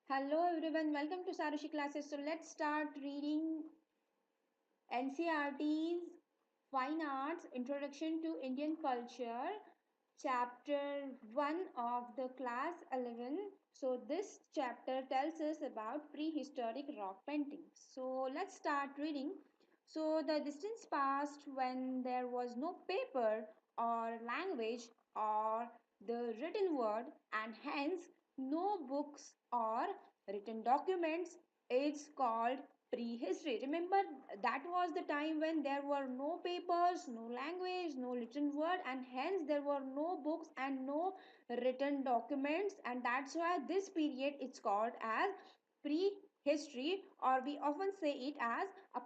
Hello everyone, welcome to Sarushi classes. So let's start reading NCRT's Fine Arts Introduction to Indian Culture, chapter 1 of the class 11. So this chapter tells us about prehistoric rock painting. So let's start reading. So the distance passed when there was no paper or language or the written word, and hence no books or written documents. It's called prehistory. Remember, that was the time when there were no papers, no language, no written word, and hence there were no books and no written documents, and that's why this period is called as prehistory, or we often say it as a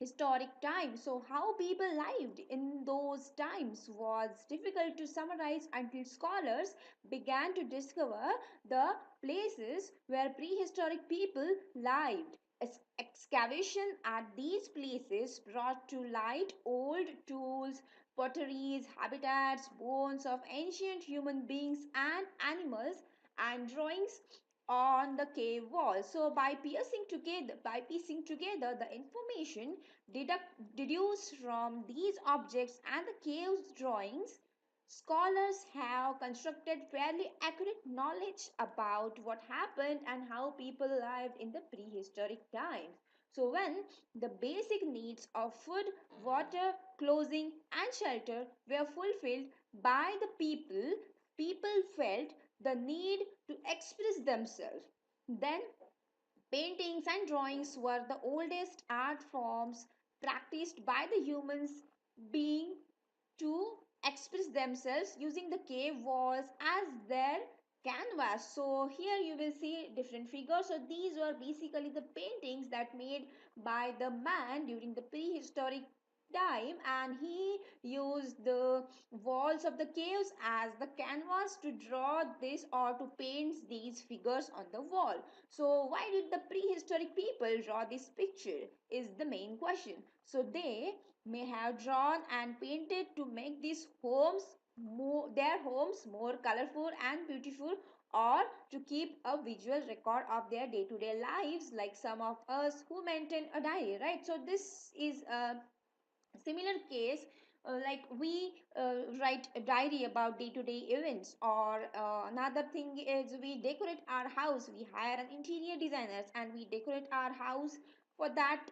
historic time. So how people lived in those times was difficult to summarize until scholars began to discover the places where prehistoric people lived. Excavation at these places brought to light old tools, potteries, habitats, bones of ancient human beings and animals, and drawings on the cave wall. So by piecing together the information deduced from these objects and the cave drawings, scholars have constructed fairly accurate knowledge about what happened and how people lived in the prehistoric times. So when the basic needs of food, water, clothing and shelter were fulfilled by the people felt the need to express themselves. Then paintings and drawings were the oldest art forms practiced by the humans being to express themselves using the cave walls as their canvas. So here you will see different figures. So these were basically the paintings that made by the man during the prehistoric time, and he used the walls of the caves as the canvas to draw this or to paint these figures on the wall. So why did the prehistoric people draw this picture is the main question. So they may have drawn and painted to make their homes more colorful and beautiful, or to keep a visual record of their day-to-day lives, like some of us who maintain a diary, right? So this is a similar case, like we write a diary about day-to-day events, or another thing is we decorate our house, we hire an interior designers and we decorate our house. For that,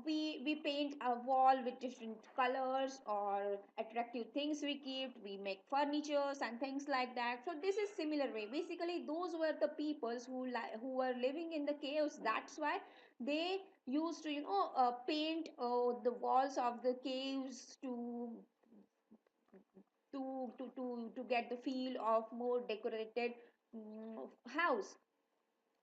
we paint a wall with different colors or attractive things, we make furnitures and things like that. So this is similar way. Basically those were the peoples who were living in the caves. That's why they used to paint the walls of the caves to get the feel of more decorated house.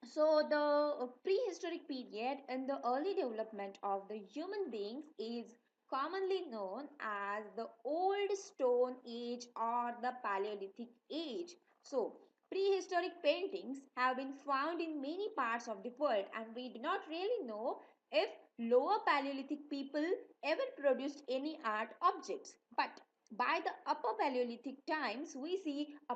So the prehistoric period in the early development of the human beings is commonly known as the Old Stone Age or the Paleolithic Age. So prehistoric paintings have been found in many parts of the world, and we do not really know if lower Paleolithic people ever produced any art objects. But by the upper Paleolithic times, we see a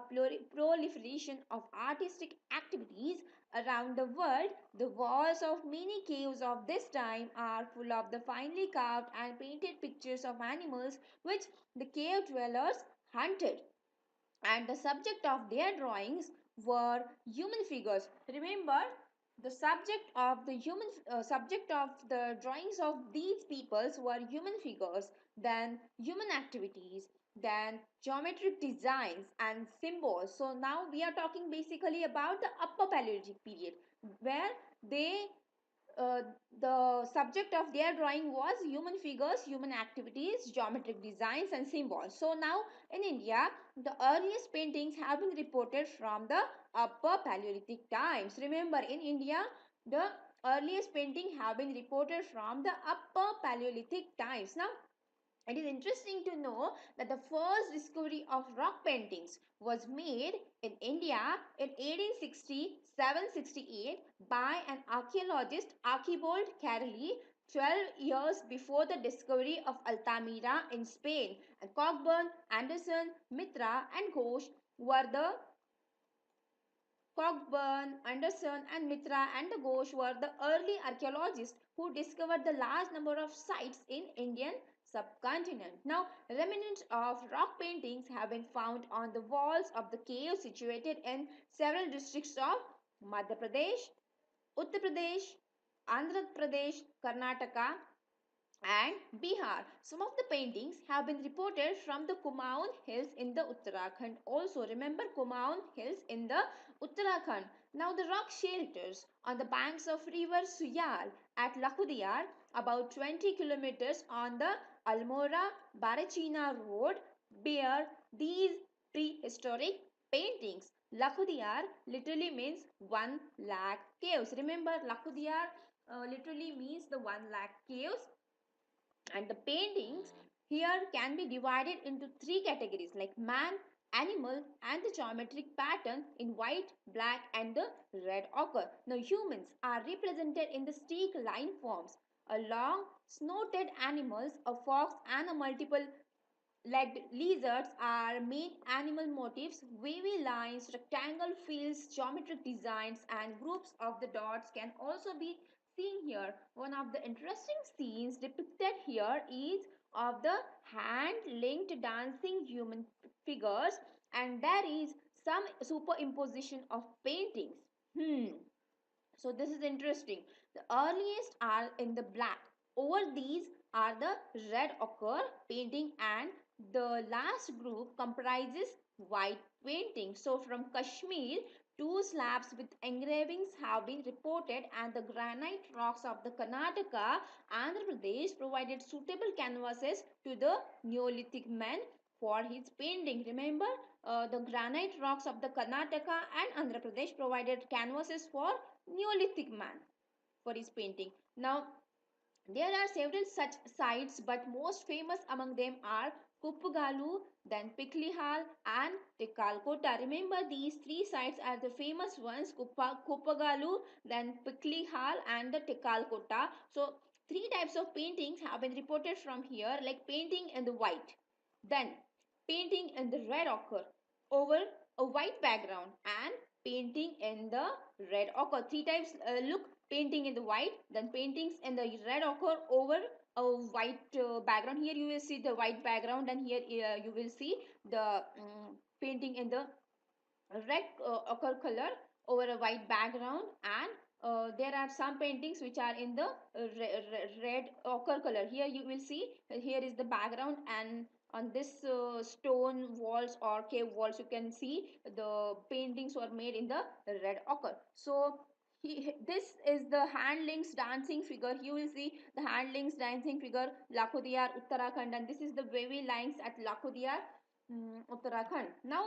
proliferation of artistic activities around the world. The walls of many caves of this time are full of the finely carved and painted pictures of animals which the cave dwellers hunted, and the subject of their drawings were human figures. Remember, the subject of the drawings of these peoples were human figures, then human activities, then geometric designs and symbols. So now we are talking basically about the upper Paleolithic period, where they uh, the subject of their drawing was human figures, human activities, geometric designs and symbols. So now in India, the earliest paintings have been reported from the upper Paleolithic times. Remember, in India, the earliest painting have been reported from the upper Paleolithic times. Now it is interesting to know that the first discovery of rock paintings was made in India in 1860-768 by an archaeologist, Archibald Carrelli, 12 years before the discovery of Altamira in Spain. And Cockburn, Anderson, Mitra and Ghosh were the Cockburn, Anderson, and Mitra and Ghosh were the early archaeologists who discovered the large number of sites in Indian subcontinent. Now, remnants of rock paintings have been found on the walls of the caves situated in several districts of Madhya Pradesh, Uttar Pradesh, Andhra Pradesh, Karnataka, and Bihar. Some of the paintings have been reported from the Kumaon Hills in the Uttarakhand. Also, remember Kumaon Hills in the Uttarakhand. Now, the rock shelters on the banks of river Suyal at Lakudiyar, about 20 kilometers on the Almora Barachina road, bear these prehistoric paintings. Lakudiyar literally means 1 lakh caves. Remember, Lakudiyar literally means the 1 lakh caves, and the paintings here can be divided into three categories like man, animal, and the geometric pattern in white, black, and the red ochre. Now humans are represented in the stick line forms. A long snouted animals, a fox, and a multiple legged lizards are main animal motifs. Wavy lines, rectangle fields, geometric designs, and groups of the dots can also be seen here. One of the interesting scenes depicted here is of the hand-linked dancing human figures, and there is some superimposition of paintings. So this is interesting. The earliest are in the black. Over these are the red ochre painting, and the last group comprises white painting. So from Kashmir, two slabs with engravings have been reported, and the granite rocks of the Karnataka, Andhra Pradesh provided suitable canvases to the Neolithic man for his painting. Remember, the granite rocks of the Karnataka and Andhra Pradesh provided canvases for Neolithic man for his painting. Now, there are several such sites, but most famous among them are Kuppugalu, then Piklihal, and Tekalkota. Remember, these three sites are the famous ones: Kuppagalu, then Piklihal, and the Tekalkota. So, three types of paintings have been reported from here, like painting in the white, then painting in the red ochre over a white background, and painting in the red ochre. Three types. Look, painting in the white, then paintings in the red ochre over a white background. Here you will see the white background, and here you will see the painting in the red ochre color over a white background, and there are some paintings which are in the red ochre color. Here you will see, here is the background, and on this stone walls or cave walls you can see the paintings were made in the red ochre. So this is the handlings dancing figure. You will see the handlings dancing figure, Lakhodiyar, Uttarakhand, and this is the wavy lines at Lakhodiyar, Uttarakhand. Now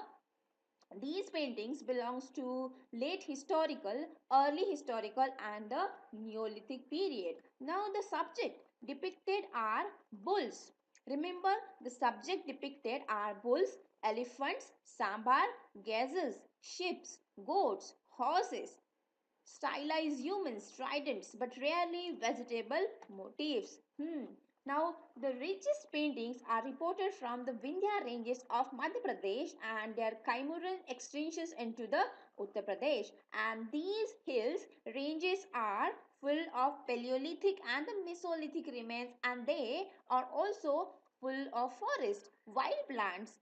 these paintings belongs to late historical, early historical, and the Neolithic period. Now the subject depicted are bulls. Remember, the subject depicted are bulls, elephants, sambar, gazelles, sheep, goats, horses, stylized humans, tridents, but rarely vegetable motifs. Now, the richest paintings are reported from the Vindhya ranges of Madhya Pradesh and their chimeral extensions into the Uttar Pradesh. And these hills ranges are full of Paleolithic and the Mesolithic remains, and they are also full of forest, wild plants,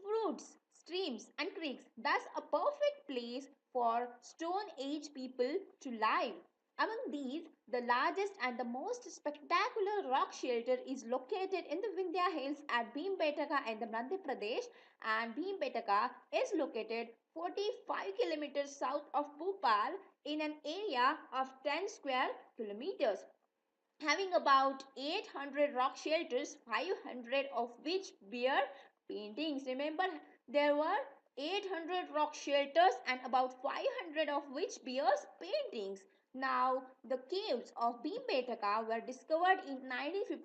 fruits, streams, and creeks. Thus, a perfect place for Stone Age people to live. Among these, the largest and the most spectacular rock shelter is located in the Vindhya Hills at Bhimbetaka in the Madhya Pradesh, and Bhimbetaka is located 45 kilometers south of Bhopal in an area of 10 square kilometers, having about 800 rock shelters, 500 of which bear paintings. Remember, there were 800 rock shelters and about 500 of which bears paintings. Now, the caves of Bhimbetaka were discovered in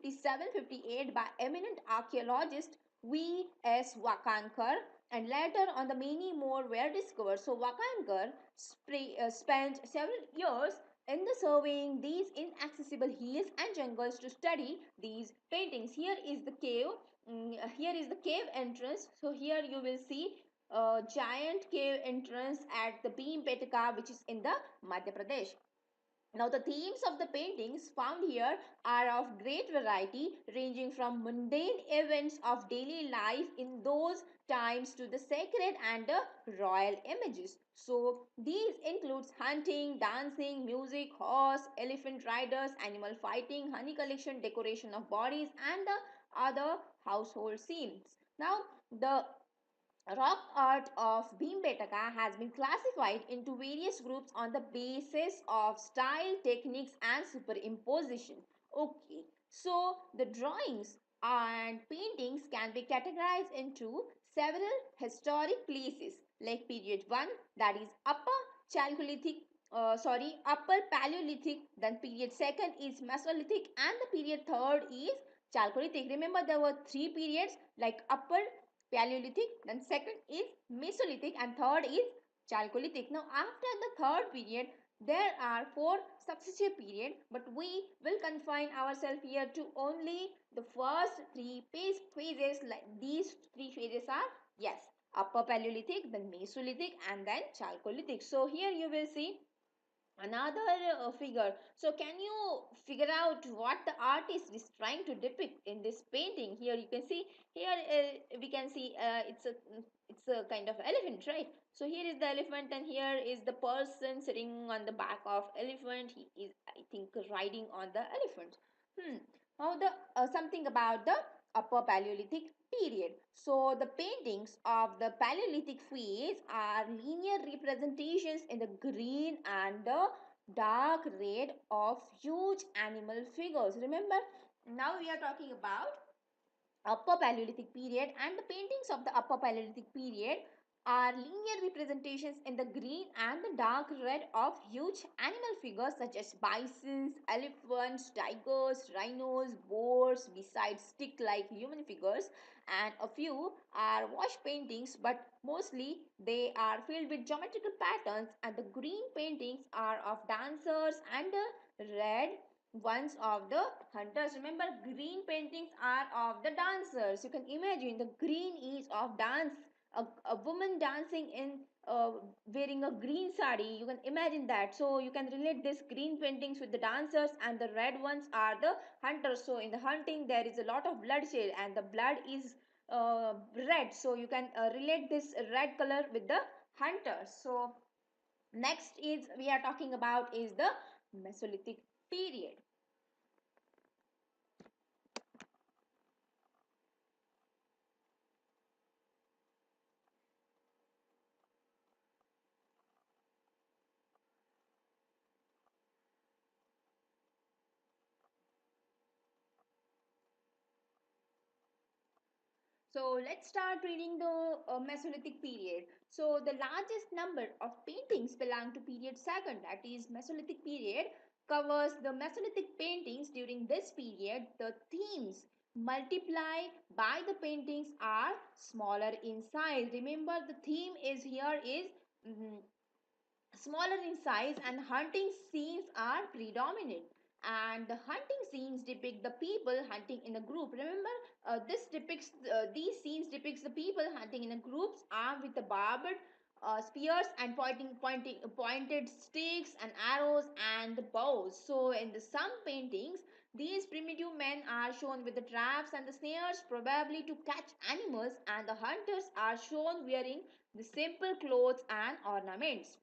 1957-58 by eminent archaeologist V.S. Wakankar, and later on the many more were discovered. So Wakankar spent several years in the surveying these inaccessible hills and jungles to study these paintings. Here is the cave. Here is the cave entrance. So here you will see giant cave entrance at the Bhimbetka, which is in the Madhya Pradesh. Now, the themes of the paintings found here are of great variety, ranging from mundane events of daily life in those times to the sacred and the royal images. So, these includes hunting, dancing, music, horse, elephant riders, animal fighting, honey collection, decoration of bodies, and the other household scenes. Now, the rock art of Bhimbetka has been classified into various groups on the basis of style, techniques, and superimposition. Okay, so the drawings and paintings can be categorized into several historic places like period 1, that is upper Paleolithic, then period 2nd is Mesolithic, and the period 3rd is Chalcolithic. Remember, there were three periods like upper Paleolithic, then second is Mesolithic, and third is Chalcolithic. Now, after the third period, there are four successive periods, but we will confine ourselves here to only the first three phases. Like these three phases are, yes, upper Paleolithic, then Mesolithic, and then Chalcolithic. So here you will see another figure. So can you figure out what the artist is trying to depict in this painting? Here you can see, here we can see it's a kind of elephant, right? So here is the elephant, and here is the person sitting on the back of elephant. He is, I think, riding on the elephant. Now the something about the upper Paleolithic period. So the paintings of the Paleolithic phase are linear representations in the green and the dark red of huge animal figures. Remember, now we are talking about upper Paleolithic period, and the paintings of the upper Paleolithic period are linear representations in the green and the dark red of huge animal figures such as bisons, elephants, tigers, rhinos, boars, besides stick-like human figures, and a few are wash paintings, but mostly they are filled with geometrical patterns, and the green paintings are of dancers and the red ones of the hunters. Remember, green paintings are of the dancers. You can imagine the green is of dance, a woman dancing in wearing a green sari. You can imagine that. So you can relate this green paintings with the dancers, and the red ones are the hunters. So in the hunting there is a lot of bloodshed, and the blood is red. So you can relate this red color with the hunters. So next is we are talking about is the Mesolithic period. So let's start reading the Mesolithic period. So the largest number of paintings belong to period 2nd, that is Mesolithic period, covers the Mesolithic paintings during this period. The themes multiply by the paintings are smaller in size. Remember, the theme is here is mm, smaller in size, and hunting scenes are predominant, and the hunting scenes depict the people hunting in a group. Remember, this depicts these scenes depicts the people hunting in a groups armed with the barbed spears and pointed sticks and arrows and the bows. So in the some paintings, these primitive men are shown with the traps and the snares, probably to catch animals, and the hunters are shown wearing the simple clothes and ornaments.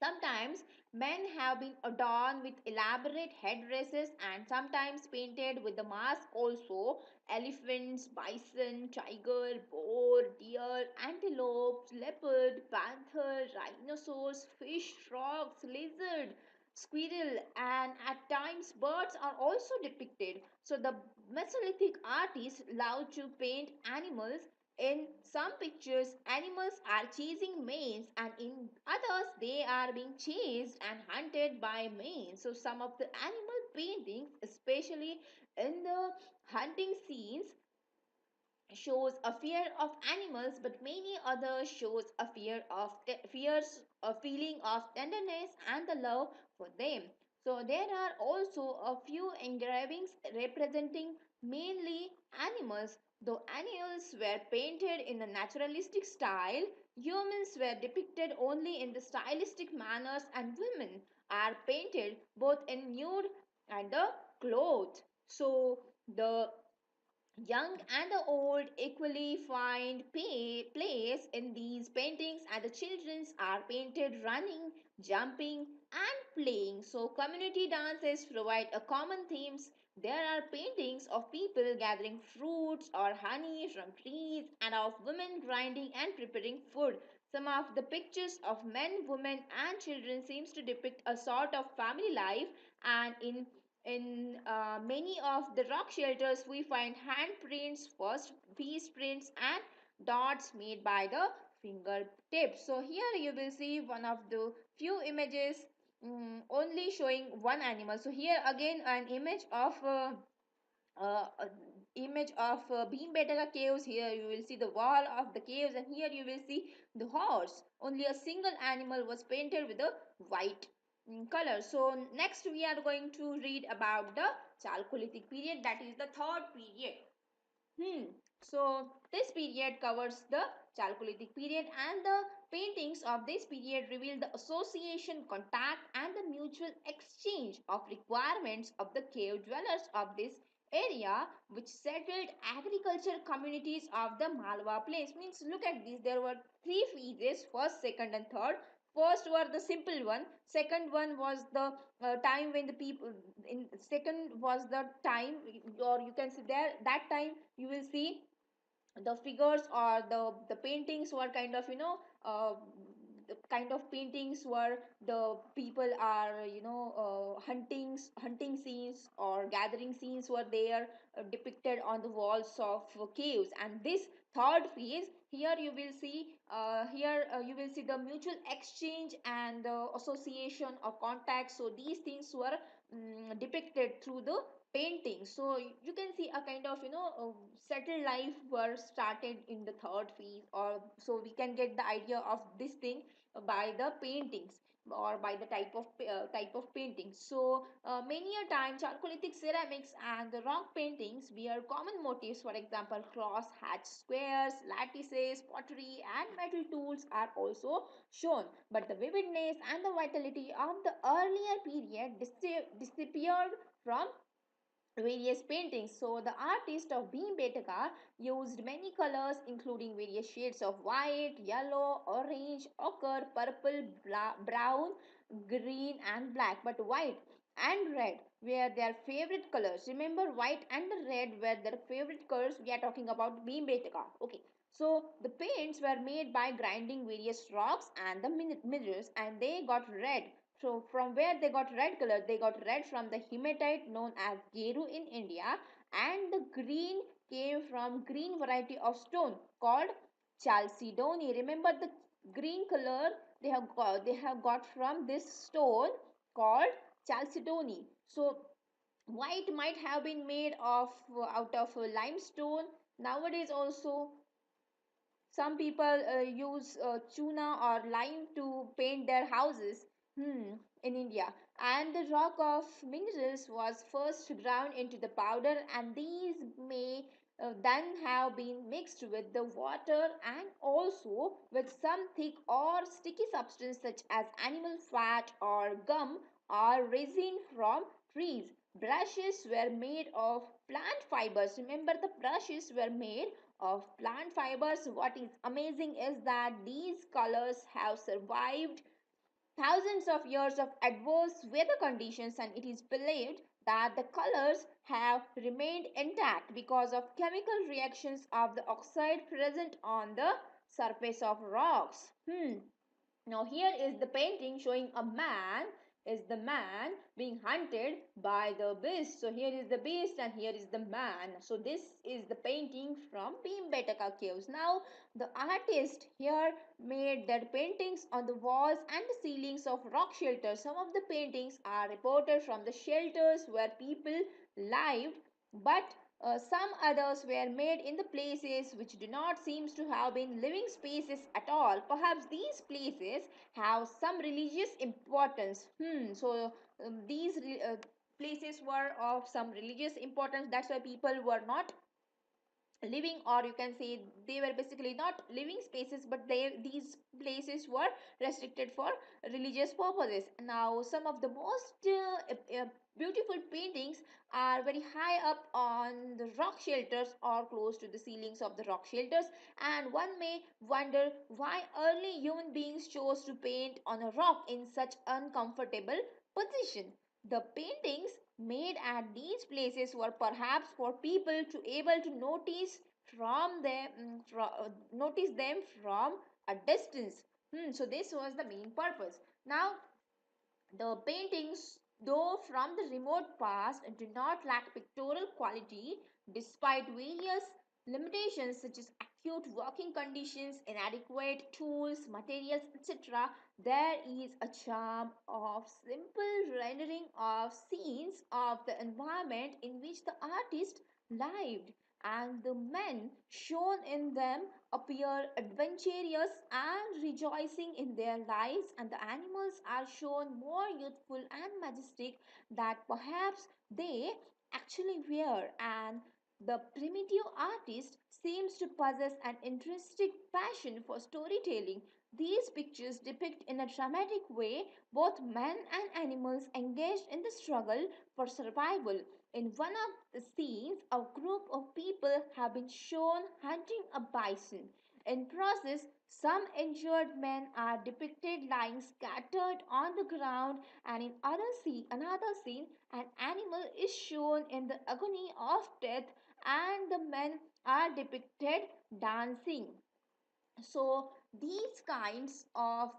Sometimes men have been adorned with elaborate headdresses and sometimes painted with the mask also. Elephants, bison, tiger, boar, deer, antelope, leopard, panther, rhinoceros, fish, frogs, lizard, squirrel, and at times birds are also depicted. So the Mesolithic artists love to paint animals. In some pictures, animals are chasing males, and in others, they are being chased and hunted by males. So, some of the animal paintings, especially in the hunting scenes, shows a fear of animals, but many others shows a fears a feeling of tenderness and the love for them. So there are also a few engravings representing mainly animals. Though animals were painted in a naturalistic style, humans were depicted only in the stylistic manners, and women are painted both in nude and the clothed. So the young and the old equally find place in these paintings, and the children are painted running, jumping, and playing. So, community dances provide a common themes. There are paintings of people gathering fruits or honey from trees, and of women grinding and preparing food. Some of the pictures of men, women, and children seems to depict a sort of family life, and in many of the rock shelters, we find handprints, first piece prints, and dots made by the fingertips. So here you will see one of the few images only showing one animal. So here again an image of Bhimbetka caves. Here you will see the wall of the caves, and here you will see the horse. Only a single animal was painted with a white color. So next we are going to read about the Chalcolithic period, that is the third period. So this period covers the Chalcolithic period, and the paintings of this period reveal the association, contact, and the mutual exchange of requirements of the cave dwellers of this area, which settled agriculture communities of the Malwa place. Means look at this, there were three phases: first, second, and third. First were the simple one, second one was the time when the people in second was the time, or you can see there that time you will see the figures or the paintings were kind of the kind of paintings were the people are hunting scenes or gathering scenes were there, depicted on the walls of caves. And this third phase, here you will see you will see the mutual exchange and the association or contact. So these things were depicted through the painting. So you can see a kind of settled life were started in the third phase, or so we can get the idea of this thing by the paintings or by the type of painting. So many a time chalcolithic ceramics and the rock paintings bear common motifs. For example, cross hatch squares, lattices, pottery, and metal tools are also shown, but the vividness and the vitality of the earlier period disappeared from various paintings. So the artist of Bhimbetka used many colors, including various shades of white, yellow, orange, ochre, purple, brown, green, and black. But white and red were their favorite colors. Remember, white and red were their favorite colors. We are talking about Bhimbetka. Okay. So the paints were made by grinding various rocks and the minerals, and they got red. So from where they got red color? They got red from the hematite known as Geru in India, and the green came from green variety of stone called Chalcedony. Remember the green color they have got from this stone called Chalcedony. So white might have been made of out of limestone. Nowadays also some people use tuna or lime to paint their houses in India. And the rock of minerals was first ground into the powder, and these may then have been mixed with the water and also with some thick or sticky substance such as animal fat or gum or resin from trees. Brushes were made of plant fibers. Remember, the brushes were made of plant fibers. What is amazing is that these colors have survived thousands of years of adverse weather conditions, and it is believed that the colors have remained intact because of chemical reactions of the oxide present on the surface of rocks. Now here is the painting showing a man, is the man being hunted by the beast. So here is the beast and here is the man. So this is the painting from Bhimbetka caves. Now the artist here made their paintings on the walls and the ceilings of rock shelters. Some of the paintings are reported from the shelters where people lived, but some others were made in the places which do not seem to have been living spaces at all. Perhaps these places have some religious importance. So these places were of some religious importance. That's why people were not living, or you can say they were basically not living spaces, but these places were restricted for religious purposes. Now some of the most beautiful paintings are very high up on the rock shelters or close to the ceilings of the rock shelters, and one may wonder why early human beings chose to paint on a rock in such uncomfortable position. The paintings made at these places were perhaps for people to able to notice them from a distance. So this was the main purpose. Now the paintings, though from the remote past, do not lack pictorial quality despite various limitations such as acute working conditions, inadequate tools, materials, etc. There is a charm of simple rendering of scenes of the environment in which the artist lived, and the men shown in them appear adventurous and rejoicing in their lives, and the animals are shown more youthful and majestic that perhaps they actually were. And the primitive artist seems to possess an intrinsic passion for storytelling. These pictures depict in a dramatic way both men and animals engaged in the struggle for survival. In one of the scenes, a group of people have been shown hunting a bison. In process, some injured men are depicted lying scattered on the ground, and in another scene, an animal is shown in the agony of death, and the men are depicted dancing. So these kinds of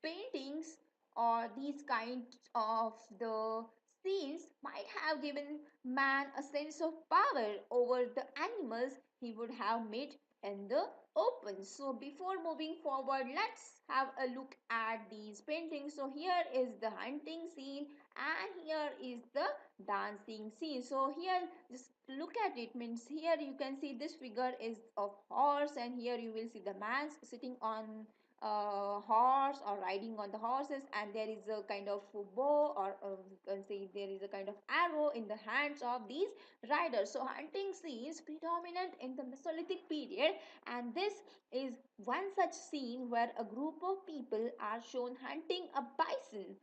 paintings or these kinds of the scenes might have given man a sense of power over the animals he would have met in the open. So before moving forward, let's have a look at these paintings. So here is the hunting scene and here is the dancing scene. So here just look at it, means here you can see this figure is of horse, and here you will see the man sitting on horse or riding on the horses, and there is a kind of bow, or you can say there is a kind of arrow in the hands of these riders. So hunting scenes predominant in the Mesolithic period, and this is one such scene where a group of people are shown hunting a bison.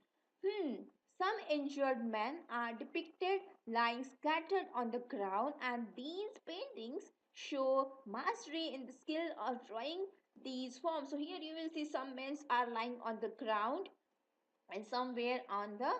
Some injured men are depicted lying scattered on the ground, and these paintings show mastery in the skill of drawing these forms. So here you will see some men are lying on the ground and somewhere on the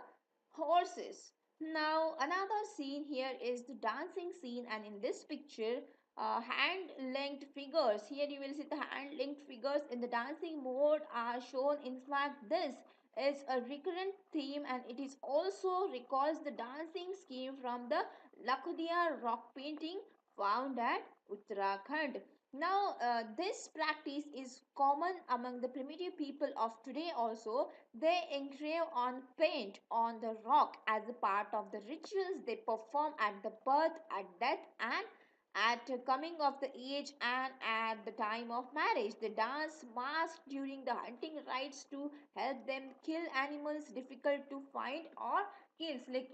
horses. Now another scene here is the dancing scene, and in this picture hand linked figures, here you will see the hand linked figures in the dancing mode are shown. In fact, this is a recurrent theme, and it is also recalls the dancing scheme from the Lakudia rock painting found at Uttarakhand. Now this practice is common among the primitive people of today also. They engrave on paint on the rock as a part of the rituals they perform at the birth, at death, and at coming of the age, and at the time of marriage. They dance masked during the hunting rites to help them kill animals difficult to find or kills. Like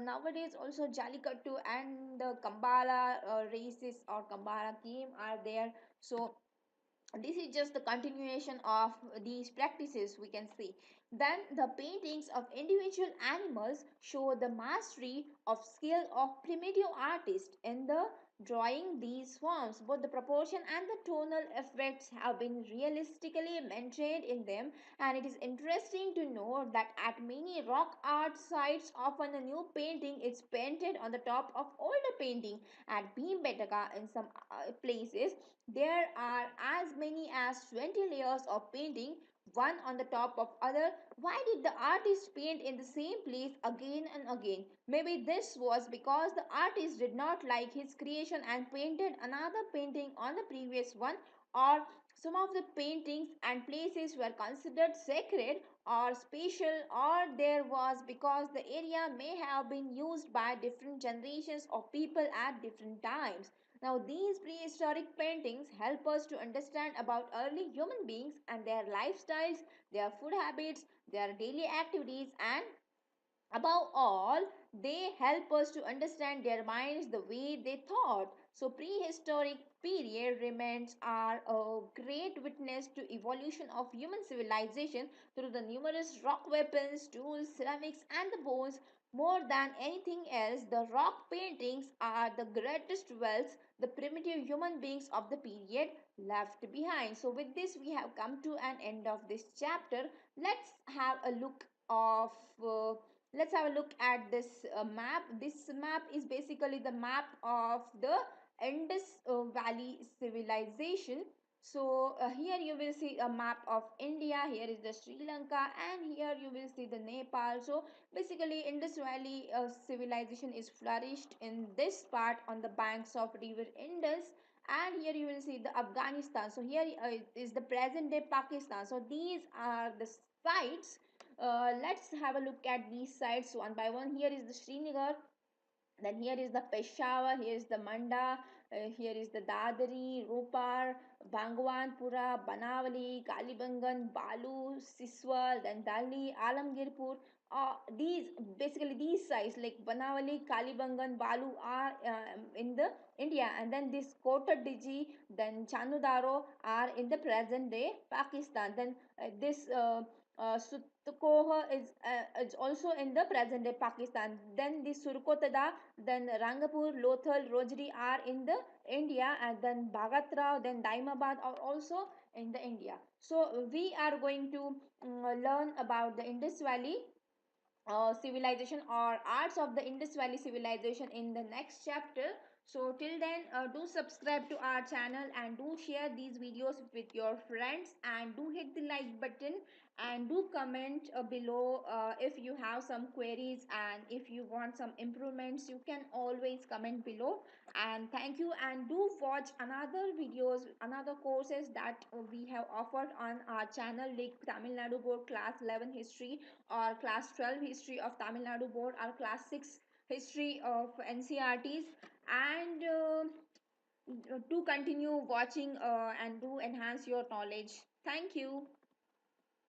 nowadays also Jallikattu and the Kambala races or Kambala game are there. So this is just the continuation of these practices, we can see. Then the paintings of individual animals show the mastery of skill of primitive artists in the drawing these forms. Both the proportion and the tonal effects have been realistically maintained in them, and it is interesting to note that at many rock art sites, often a new painting is painted on the top of older painting. At Bhimbetka in some places, there are as many as 20 layers of painting, one on the top of other. Why did the artist paint in the same place again and again? Maybe this was because the artist did not like his creation and painted another painting on the previous one, or some of the paintings and places were considered sacred or special, or there was because the area may have been used by different generations of people at different times. Now, these prehistoric paintings help us to understand about early human beings and their lifestyles, their food habits, their daily activities, and above all, they help us to understand their minds, the way they thought. So prehistoric period remains are a great witness to evolution of human civilization through the numerous rock weapons, tools, ceramics and the bones. More than anything else, the rock paintings are the greatest wealth the primitive human beings of the period left behind. So with this we have come to an end of this chapter. Let's have a look of let's have a look at this map. This map is basically the map of the Indus Valley civilization. So here you will see a map of India, here is the Sri Lanka and here you will see the Nepal. So basically Indus Valley civilization is flourished in this part on the banks of river Indus, and here you will see the Afghanistan. So here is the present day Pakistan. So these are the sites. Let's have a look at these sites one by one. Here is the Srinagar, then here is the Peshawar, here is the Manda, here is the Dadari, Ropar, Bhagwanpura, Banavali, Kalibangan, Balu, Siswal, then Dali, Alamgirpur. These basically these sites like Banavali, Kalibangan, Balu are in the India, and then this Kotadiji, then Chanudaro are in the present day Pakistan. Then this Sutkoha is also in the present day Pakistan. Then the Surkotada, then Rangapur, Lothal, Rojri are in the India, and then Bhagatrao, then Daimabad are also in the India. So we are going to learn about the Indus Valley civilization or arts of the Indus Valley civilization in the next chapter. So till then, do subscribe to our channel and do share these videos with your friends, and do hit the like button, and do comment below if you have some queries, and if you want some improvements you can always comment below. And thank you, and do watch another videos, another courses that we have offered on our channel, like Tamil Nadu Board Class 11 History, or Class 12 History of Tamil Nadu Board, or Class 6 History of NCRTs. And to continue watching and to enhance your knowledge. Thank you.